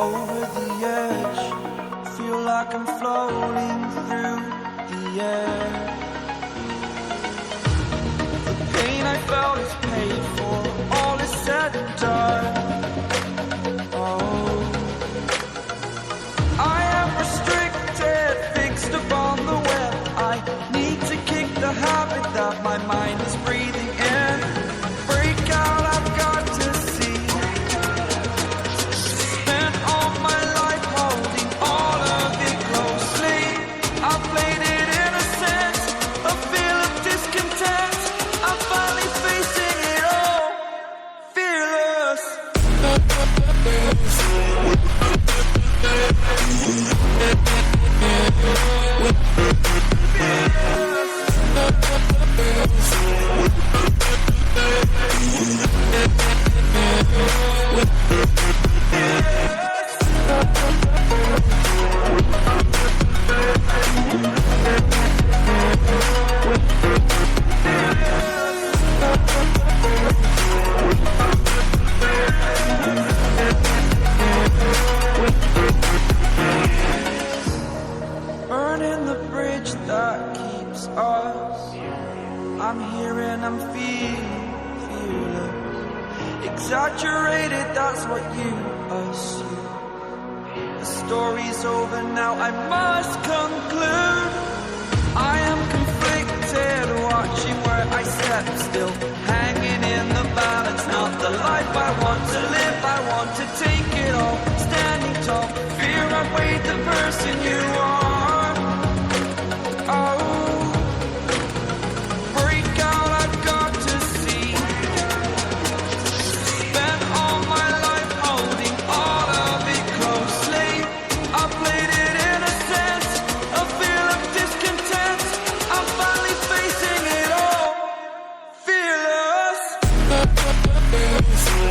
over the edge. Feel like I'm floating through the air. The pain I felt is paid for, all is said and done. Oh, I am restricted, fixed upon the web. I need to kick the habit that my mind is breathing in. Break out, I've got to see. Spent all my life holding all of it closely. I played it innocent, a feel of discontent. I'm finally facing it all, fearless. Burning the bridge that keeps us. I'm here and I'm feeling fearless. Exaggerated, that's what you assume. The story's over now, I must conclude. I am conflicted, watching where I step still, hanging in the balance. Not the life I want to live, I want to take it all. Standing tall, fear I weighed the person you are. Oh, break out, I've got to see. Spent all my life holding all of it closely. I played it innocent, a feel of discontent. I'm finally facing it all, fearless. Fearless.